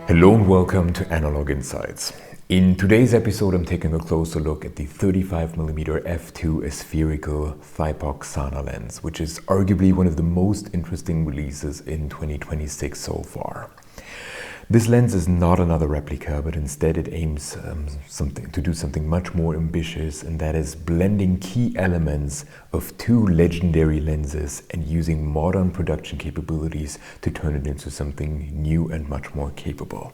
Hello and welcome to Analog Insights. In today's episode, I'm taking a closer look at the 35mm f2 spherical Thypoch Ksana lens, which is arguably one of the most interesting releases in 2026 so far. This lens is not another replica, but instead it aims to do something much more ambitious, and that is blending key elements of two legendary lenses and using modern production capabilities to turn it into something new and much more capable.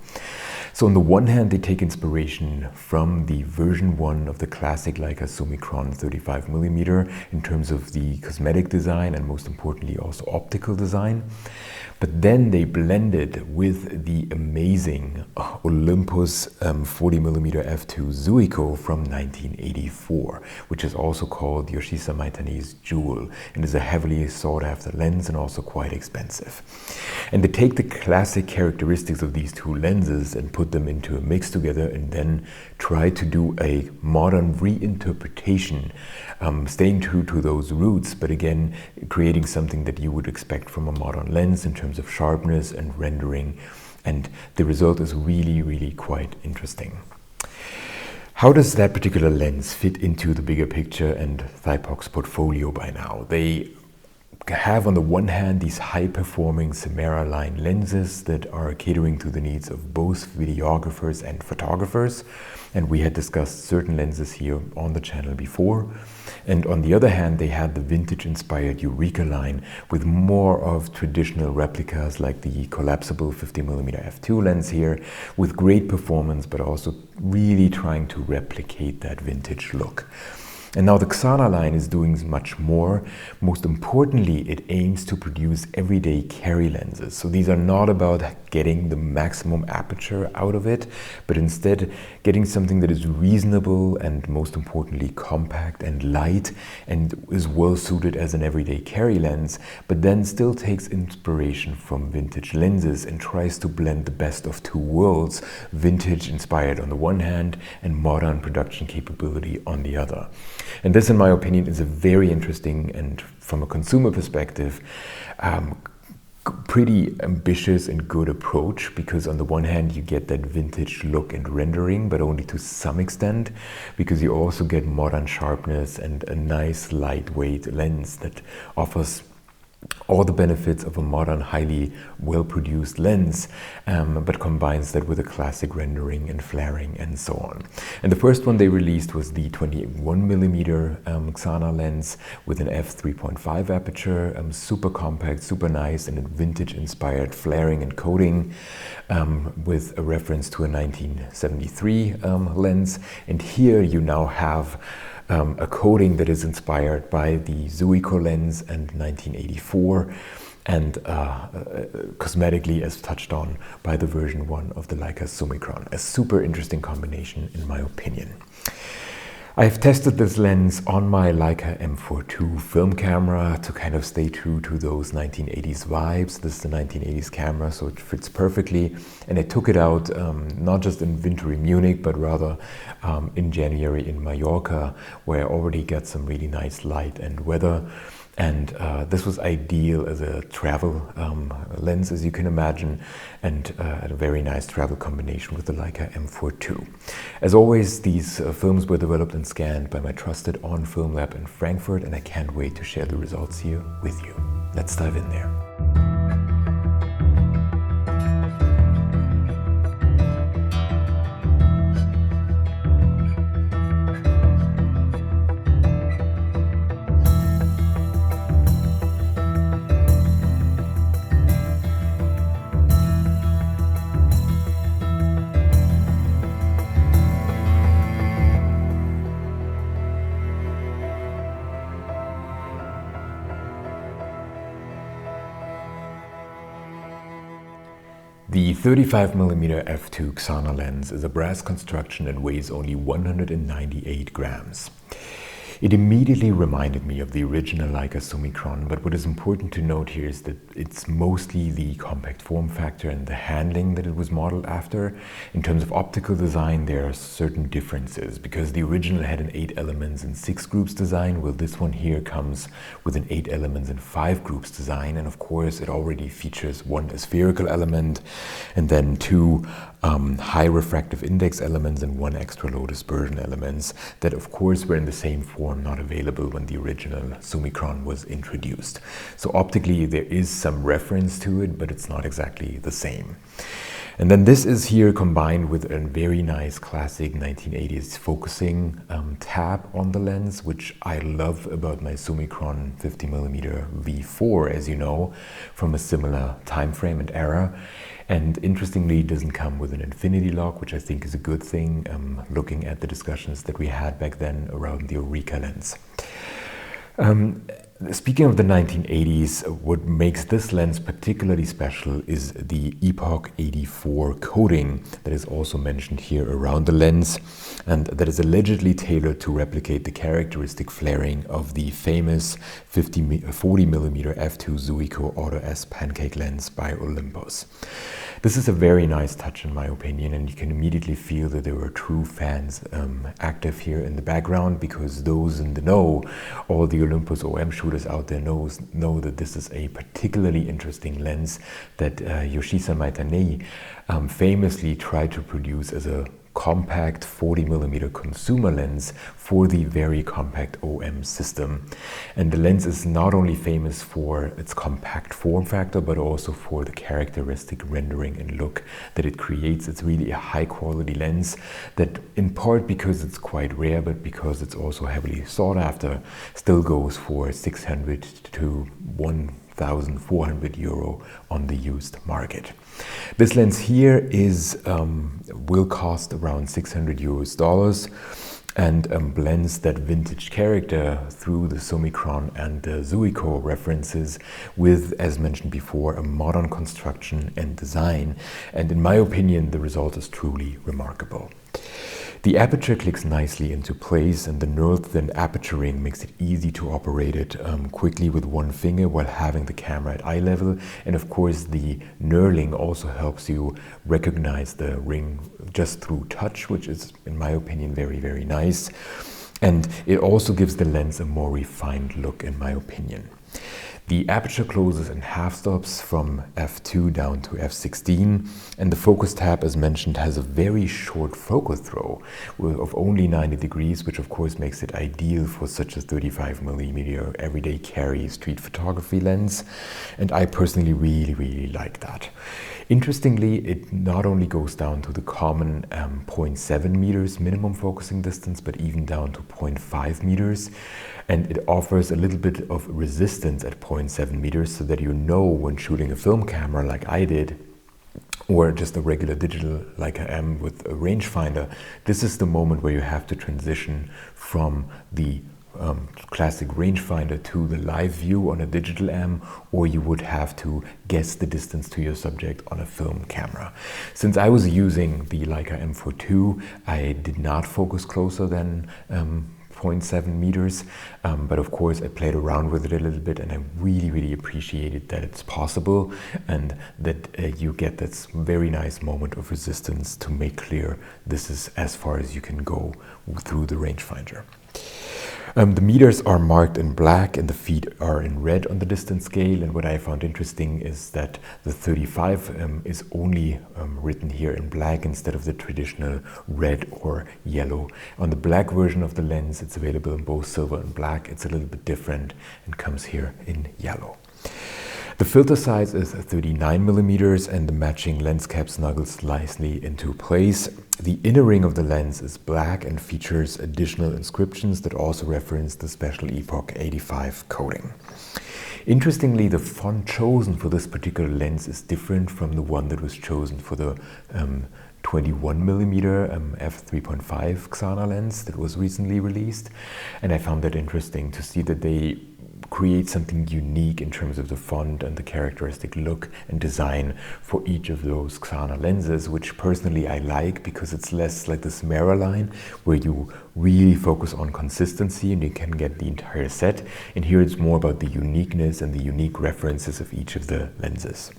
So on the one hand, they take inspiration from the version 1 of the classic Leica Summicron 35mm in terms of the cosmetic design and most importantly also optical design. But then they blended with the amazing Olympus 40mm f2 Zuiko from 1984, which is also called Yoshisa Maitane's Jewel, and is a heavily sought after lens and also quite expensive. And they take the classic characteristics of these two lenses and put them into a mix together and then try to do a modern reinterpretation, staying true to those roots, but again creating something that you would expect from a modern lens in terms of sharpness and rendering, and the result is really quite interesting. How does that particular lens fit into the bigger picture and Thypoch's portfolio by now? They have on the one hand these high-performing Samara line lenses that are catering to the needs of both videographers and photographers, and we had discussed certain lenses here on the channel before. And on the other hand, they had the vintage-inspired Eureka line with more of traditional replicas like the collapsible 50mm f2 lens here, with great performance but also really trying to replicate that vintage look. And now the Ksana line is doing much more. Most importantly, it aims to produce everyday carry lenses. So these are not about getting the maximum aperture out of it, but instead getting something that is reasonable and most importantly compact and light and is well suited as an everyday carry lens, but then still takes inspiration from vintage lenses and tries to blend the best of two worlds, vintage inspired on the one hand and modern production capability on the other. And this, in my opinion, is a very interesting and, from a consumer perspective, pretty ambitious and good approach, because on the one hand you get that vintage look and rendering, but only to some extent, because you also get modern sharpness and a nice lightweight lens that offers all the benefits of a modern, highly well-produced lens, but combines that with a classic rendering and flaring and so on. And the first one they released was the 21mm Ksana lens with an f3.5 aperture, super compact, super nice, and a vintage-inspired flaring and coating with a reference to a 1973 lens. And here you now have a coating that is inspired by the Zuiko lens and 1984, and cosmetically as touched on by the version 1 of the Leica Summicron. A super interesting combination in my opinion. I've tested this lens on my Leica M4II film camera to kind of stay true to those 1980s vibes. This is the 1980s camera, so it fits perfectly. And I took it out not just in wintry Munich, but rather in January in Mallorca, where I already got some really nice light and weather. And this was ideal as a travel lens, as you can imagine, and a very nice travel combination with the Leica M4II. As always, these films were developed and scanned by my trusted on-film lab in Frankfurt, and I can't wait to share the results here with you. Let's dive in there. The 35mm f2 Ksana lens is a brass construction and weighs only 198 grams. It immediately reminded me of the original Leica Summicron, but what is important to note here is that it's mostly the compact form factor and the handling that it was modeled after. In terms of optical design, there are certain differences, because the original had an 8 elements and 6 groups design, while this one here comes with an 8 elements and 5 groups design, and of course it already features one spherical element and then 2 high refractive index elements and 1 extra low dispersion elements that of course were in the same form not available when the original Summicron was introduced. So optically there is some reference to it, but it's not exactly the same. And then this is here combined with a very nice classic 1980s focusing tab on the lens, which I love about my Summicron 50mm V4, as you know, from a similar time frame and era. And interestingly, it doesn't come with an infinity lock, which I think is a good thing, looking at the discussions that we had back then around the Replica lens. Speaking of the 1980s, what makes this lens particularly special is the Epoch 84 coating that is also mentioned here around the lens, and that is allegedly tailored to replicate the characteristic flaring of the famous 40mm f2 Zuiko Auto S pancake lens by Olympus. This is a very nice touch in my opinion, and you can immediately feel that there were true fans active here in the background, because those in the know, all the Olympus OM shooters out there know that this is a particularly interesting lens that Yoshisa Maitane famously tried to produce as a compact 40mm consumer lens for the very compact OM system. And the lens is not only famous for its compact form factor, but also for the characteristic rendering and look that it creates. It's really a high quality lens that, in part because it's quite rare, but because it's also heavily sought after, still goes for 600 to 1,400 euro on the used market. This lens here will cost around 600 US and blends that vintage character through the Summicron and the Zuiko references with, as mentioned before, a modern construction and design. And in my opinion, the result is truly remarkable. The aperture clicks nicely into place, and the nerve-thin aperture ring makes it easy to operate it quickly with one finger while having the camera at eye level. And of course, the knurling also helps you recognize the ring just through touch, which is, in my opinion, very, very nice. And it also gives the lens a more refined look, in my opinion. The aperture closes in half stops from f2 down to f16, and the focus tab, as mentioned, has a very short focal throw of only 90 degrees, which of course makes it ideal for such a 35mm everyday carry street photography lens, and I personally really like that. Interestingly, it not only goes down to the common 0.7 meters minimum focusing distance, but even down to 0.5 meters. And it offers a little bit of resistance at 0.7 meters, so that you know when shooting a film camera like I did, or just a regular digital Leica M with a rangefinder, this is the moment where you have to transition from the classic rangefinder to the live view on a digital M, or you would have to guess the distance to your subject on a film camera. Since I was using the Leica M42, I did not focus closer than 0.7 meters, but of course I played around with it a little bit, and I really appreciated that it's possible and that you get this very nice moment of resistance to make clear this is as far as you can go through the rangefinder. The meters are marked in black and the feet are in red on the distance scale, and what I found interesting is that the 35 is only written here in black instead of the traditional red or yellow. On the black version of the lens, it's available in both silver and black. It's a little bit different and comes here in yellow. The filter size is 39mm, and the matching lens cap snuggles nicely into place. The inner ring of the lens is black and features additional inscriptions that also reference the special Epoch 85 coating. Interestingly, the font chosen for this particular lens is different from the one that was chosen for the 21mm f3.5 Ksana lens that was recently released, and I found that interesting to see that they create something unique in terms of the font and the characteristic look and design for each of those Ksana lenses, which personally I like because it's less like this mirror line where you really focus on consistency and you can get the entire set. And here it's more about the uniqueness and the unique references of each of the lenses.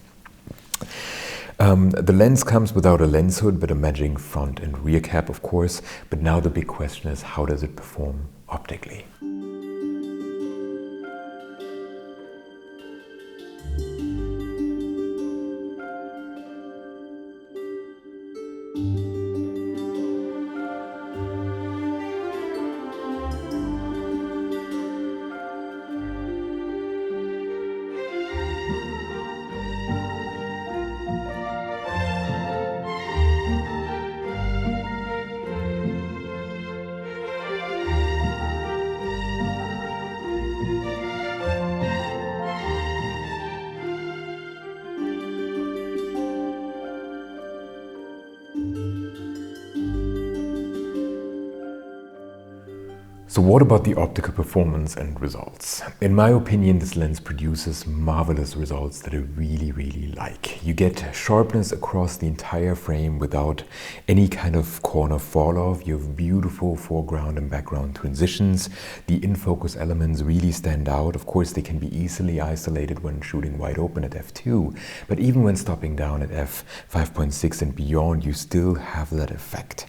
The lens comes without a lens hood, but a matching front and rear cap, of course. But now the big question is, how does it perform optically? So what about the optical performance and results? In my opinion, this lens produces marvelous results that I really, really like. You get sharpness across the entire frame without any kind of corner fall off. You have beautiful foreground and background transitions. The in-focus elements really stand out. Of course, they can be easily isolated when shooting wide open at f2, but even when stopping down at f5.6 and beyond, you still have that effect.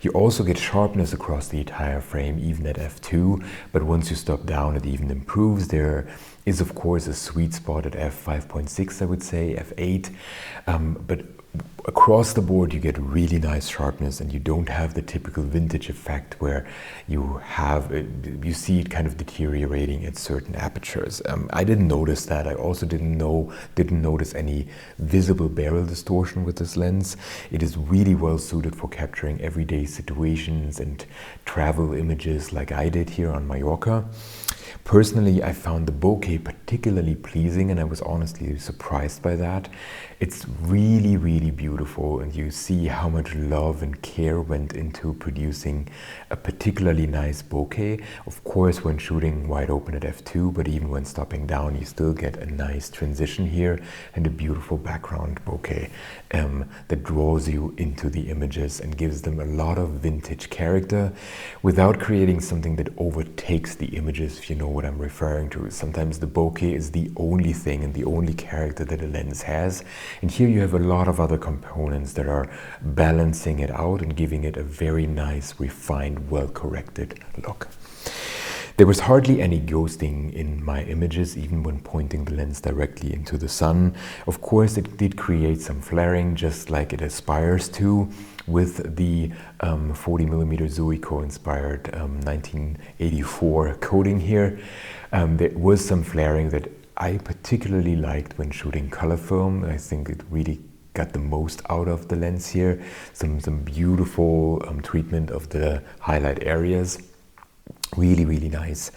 You also get sharpness across the entire frame, even at f2, but once you stop down, it even improves. There is, of course, a sweet spot at f5.6, I would say, f8, but across the board you get really nice sharpness, and you don't have the typical vintage effect where you see it kind of deteriorating at certain apertures. I didn't notice that. I also didn't notice any visible barrel distortion with this lens. It is really well suited for capturing everyday situations and travel images like I did here on Mallorca. Personally, I found the bokeh particularly pleasing, and I was honestly surprised by that. It's really, really beautiful, and you see how much love and care went into producing a particularly nice bokeh. Of course, when shooting wide open at f2, but even when stopping down, you still get a nice transition here and a beautiful background bokeh that draws you into the images and gives them a lot of vintage character without creating something that overtakes the images, if you know what I'm referring to. Sometimes the bokeh is the only thing and the only character that a lens has. And here you have a lot of other components that are balancing it out and giving it a very nice, refined, well-corrected look. There was hardly any ghosting in my images, even when pointing the lens directly into the sun. Of course, it did create some flaring, just like it aspires to, with the 40mm Zuiko inspired 1984 coating here. There was some flaring that I particularly liked when shooting color film. I think it really got the most out of the lens here. Some beautiful treatment of the highlight areas. Really, really nice.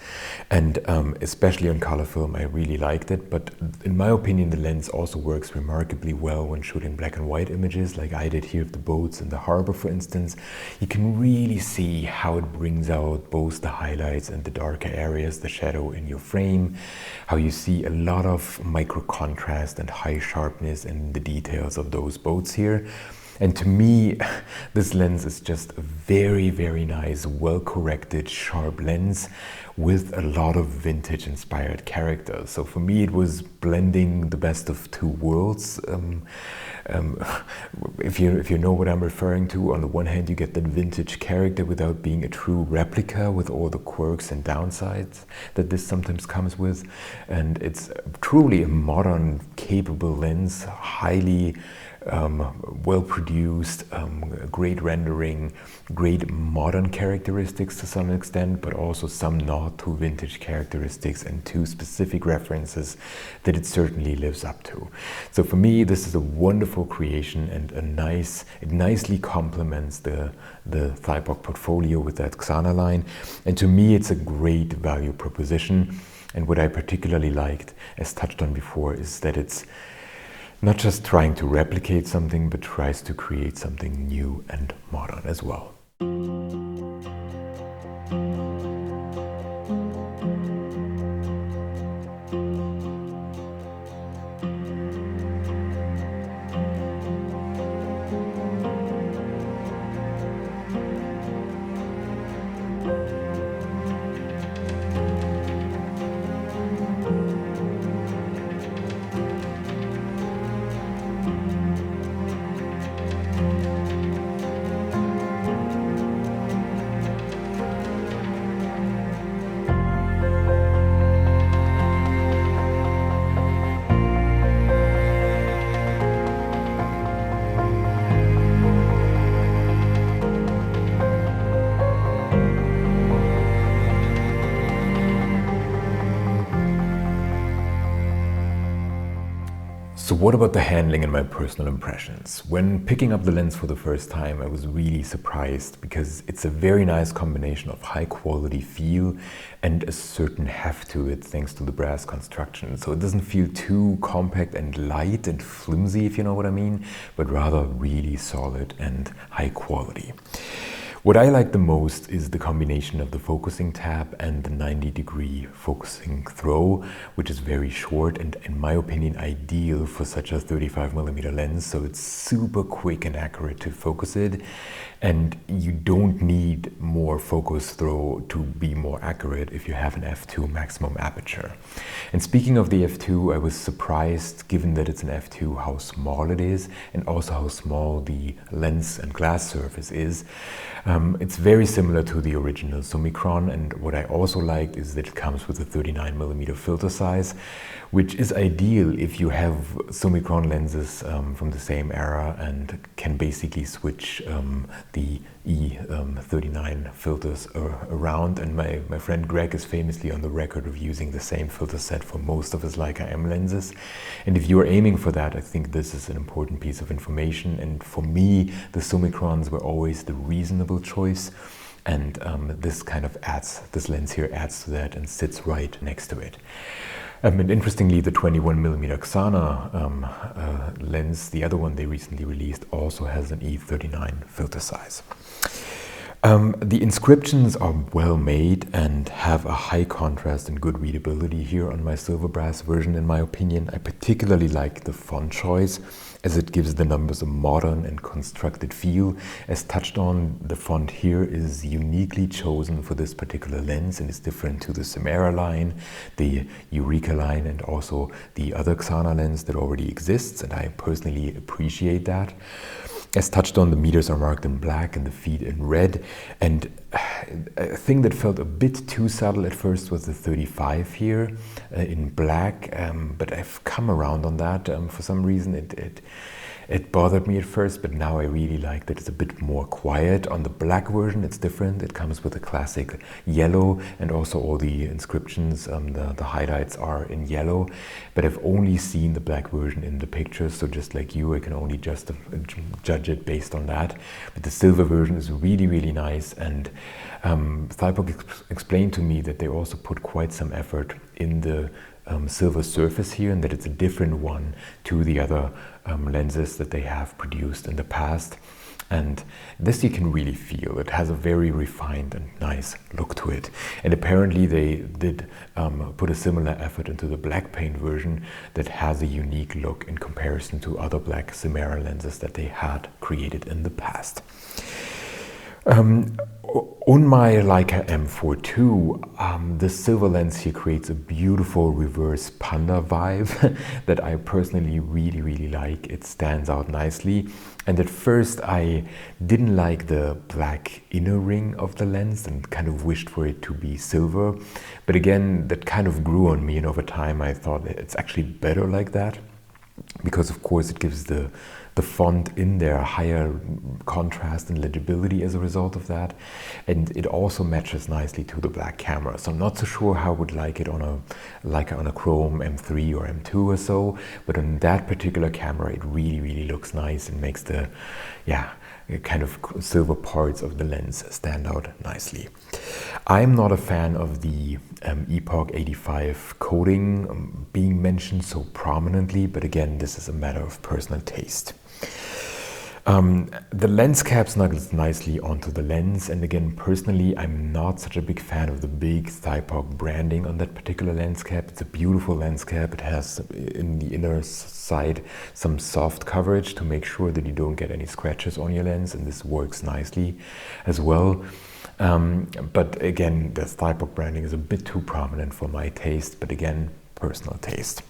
And especially on color film, I really liked it. But in my opinion, the lens also works remarkably well when shooting black and white images, like I did here of the boats in the harbor, for instance. You can really see how it brings out both the highlights and the darker areas, the shadow in your frame, how you see a lot of micro contrast and high sharpness in the details of those boats here. And to me, this lens is just a very, very nice, well-corrected, sharp lens with a lot of vintage-inspired character. So for me, it was blending the best of two worlds. If you know what I'm referring to, on the one hand, you get that vintage character without being a true replica with all the quirks and downsides that this sometimes comes with. And it's truly a modern, capable lens, highly well produced, great rendering, great modern characteristics to some extent, but also some nod to vintage characteristics and to specific references that it certainly lives up to. So for me, this is a wonderful creation, and it nicely complements the Thypoch portfolio with that Ksana line. And to me, it's a great value proposition. And what I particularly liked, as touched on before, is that it's not just trying to replicate something, but tries to create something new and modern as well. what about the handling and my personal impressions? When picking up the lens for the first time, I was really surprised because it's a very nice combination of high quality feel and a certain heft to it thanks to the brass construction. So it doesn't feel too compact and light and flimsy, if you know what I mean, but rather really solid and high quality. What I like the most is the combination of the focusing tab and the 90-degree focusing throw, which is very short and, in my opinion, ideal for such a 35mm lens. So it's super quick and accurate to focus it, and you don't need more focus throw to be more accurate if you have an f2 maximum aperture. And speaking of the f2, I was surprised, given that it's an f2, how small it is and also how small the lens and glass surface is. It's very similar to the original Summicron, and what I also liked is that it comes with a 39mm filter size, which is ideal if you have Summicron lenses from the same era and can basically switch the E39 filters around. And my friend Greg is famously on the record of using the same filter set for most of his Leica M lenses. And if you are aiming for that, I think this is an important piece of information. And for me, the Summicrons were always the reasonable choice. And this lens here adds to that and sits right next to it. And interestingly, the 21mm Ksana lens, the other one they recently released, also has an E39 filter size. The inscriptions are well made and have a high contrast and good readability here on my silver brass version, in my opinion. I particularly like the font choice, as it gives the numbers a modern and constructed feel. As touched on, the font here is uniquely chosen for this particular lens and is different to the Samara line, the Eureka line, and also the other Ksana lens that already exists, and I personally appreciate that. As touched on, the meters are marked in black and the feet in red, and a thing that felt a bit too subtle at first was the 35 here in black, but I've come around on that. For some reason it bothered me at first, but now I really like that it's a bit more quiet. On the black version it's different. It comes with a classic yellow, and also all the inscriptions, the highlights are in yellow, but I've only seen the black version in the pictures, so just like you, I can only just judge it based on that. But the silver version is really, really nice, and Thypoch explained to me that they also put quite some effort in the silver surface here, and that it's a different one to the other lenses that they have produced in the past. And this you can really feel. It has a very refined and nice look to it. And apparently they did put a similar effort into the black paint version that has a unique look in comparison to other black Samara lenses that they had created in the past. On my Leica M4 II, the silver lens here creates a beautiful reverse panda vibe that I personally really, really like. It stands out nicely. And at first I didn't like the black inner ring of the lens and kind of wished for it to be silver. But again, that kind of grew on me, and over time I thought it's actually better like that, because of course it gives the font in there a higher contrast and legibility as a result of that, and it also matches nicely to the black camera. So I'm not so sure how I would like it on a Chrome M3 or M2 or so, but on that particular camera it really, really looks nice and makes the kind of silver parts of the lens stand out nicely. I'm not a fan of the Epoch 85 coating being mentioned so prominently, but again, this is a matter of personal taste. The lens cap snuggles nicely onto the lens, and again, personally, I'm not such a big fan of the big Thypoch branding on that particular lens cap. It's a beautiful lens cap. It has in the inner side some soft coverage to make sure that you don't get any scratches on your lens, and this works nicely as well. But again, the Thypoch branding is a bit too prominent for my taste, but again, personal taste.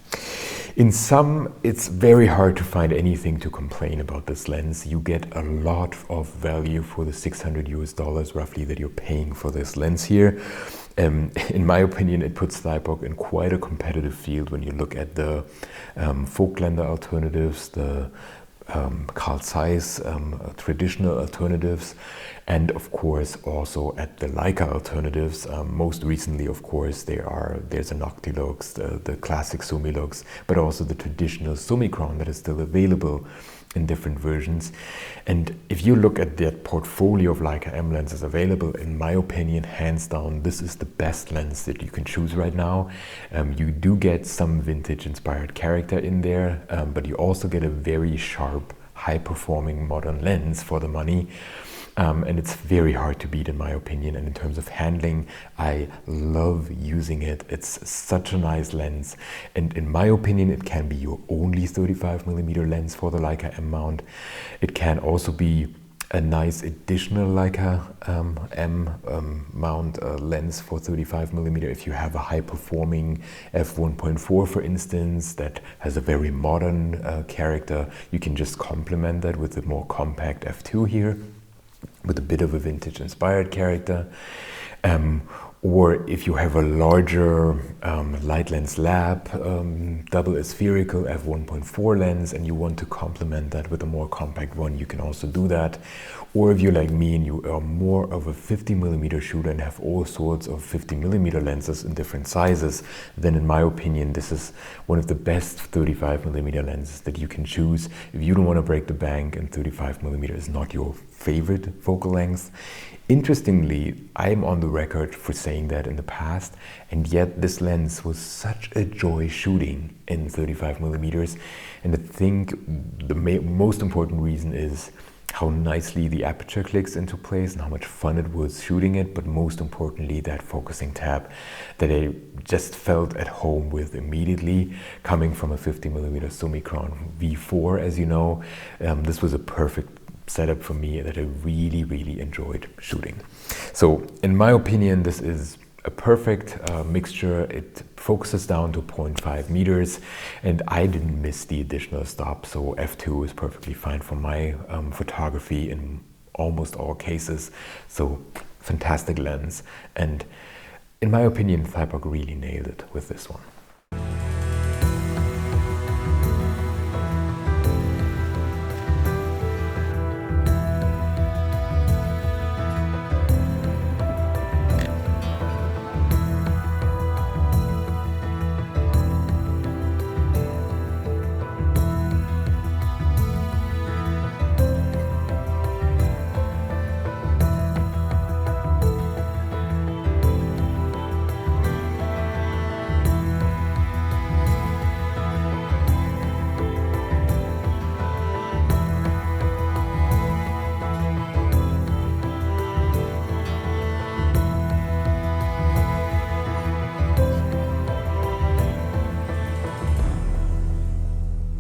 In sum, it's very hard to find anything to complain about this lens. You get a lot of value for the $600 roughly that you're paying for this lens here. In my opinion, it puts Thypoch in quite a competitive field when you look at the Voigtländer alternatives, the Carl Zeiss traditional alternatives, and of course also at the Leica alternatives. Most recently, of course, there's an Optilux, the classic Summilux, but also the traditional Summicron that is still available in different versions. And if you look at that portfolio of Leica M lenses available, in my opinion, hands down, this is the best lens that you can choose right now. You do get some vintage inspired character in there, but you also get a very sharp, high performing modern lens for the money. And it's very hard to beat in my opinion, and in terms of handling, I love using it. It's such a nice lens, and in my opinion it can be your only 35mm lens for the Leica M mount. It can also be a nice additional Leica M mount lens for 35mm if you have a high performing f1.4 for instance that has a very modern character. You can just complement that with a more compact f2 here with a bit of a vintage inspired character, or if you have a larger light lens lab double aspherical f1.4 lens and you want to complement that with a more compact one, you can also do that. Or if you're like me and you are more of a 50mm shooter and have all sorts of 50mm lenses in different sizes, then in my opinion this is one of the best 35mm lenses that you can choose if you don't want to break the bank and 35mm is not your favorite focal length. Interestingly, I'm on the record for saying that in the past, and yet this lens was such a joy shooting in 35mm. And I think the most important reason is how nicely the aperture clicks into place and how much fun it was shooting it, but most importantly that focusing tab that I just felt at home with immediately, coming from a 50mm Summicron V4. As you know, this was a perfect setup for me that I really enjoyed shooting. So in my opinion this is a perfect mixture. It focuses down to 0.5 meters and I didn't miss the additional stop, so f2 is perfectly fine for my photography in almost all cases. So fantastic lens, and in my opinion Thypoch really nailed it with this one.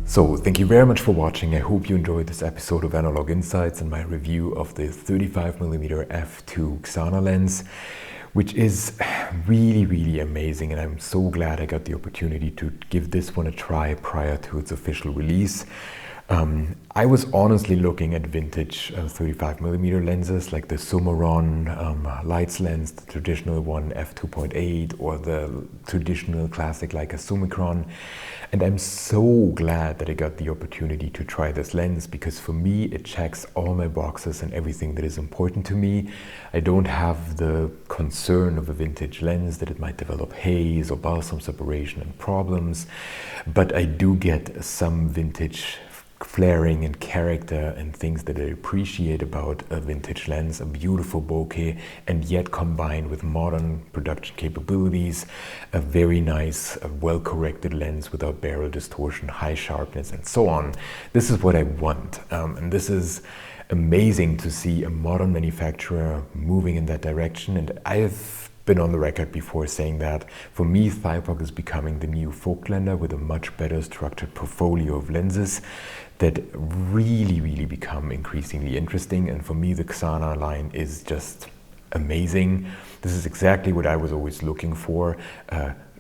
So thank you very much for watching. I hope you enjoyed this episode of Analog Insights and my review of the 35mm f2 Ksana lens, which is really amazing, and I'm so glad I got the opportunity to give this one a try prior to its official release. I was honestly looking at vintage 35mm lenses like the Summicron Lights lens, the traditional one f2.8, or the traditional classic Leica Summicron, and I'm so glad that I got the opportunity to try this lens, because for me it checks all my boxes and everything that is important to me. I don't have the concern of a vintage lens that it might develop haze or balsam separation and problems, but I do get some vintage flaring and character and things that I appreciate about a vintage lens, a beautiful bokeh, and yet combined with modern production capabilities, a very nice, well-corrected lens without barrel distortion, high sharpness, and so on. This is what I want, and this is amazing to see a modern manufacturer moving in that direction. And I've been on the record before saying that for me Thypoch is becoming the new folklender with a much better structured portfolio of lenses that really become increasingly interesting, and for me the Ksana line is just amazing. This is exactly what I was always looking for.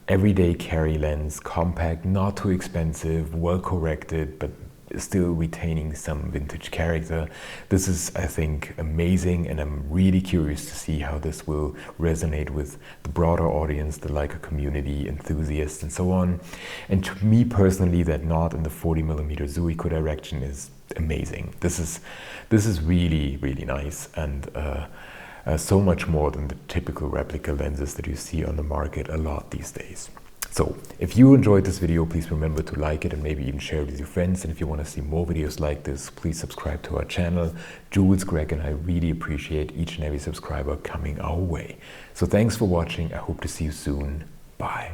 Everyday carry lens, compact, not too expensive, well corrected, but still retaining some vintage character. This is, I think, amazing, and I'm really curious to see how this will resonate with the broader audience, the Leica community, enthusiasts, and so on. And to me personally, that nod in the 40mm Zuiko direction is amazing. This is really, really nice, and so much more than the typical replica lenses that you see on the market a lot these days. So, if you enjoyed this video, please remember to like it and maybe even share it with your friends. And if you want to see more videos like this, please subscribe to our channel. Jules, Greg, and I really appreciate each and every subscriber coming our way. So thanks for watching. I hope to see you soon. Bye.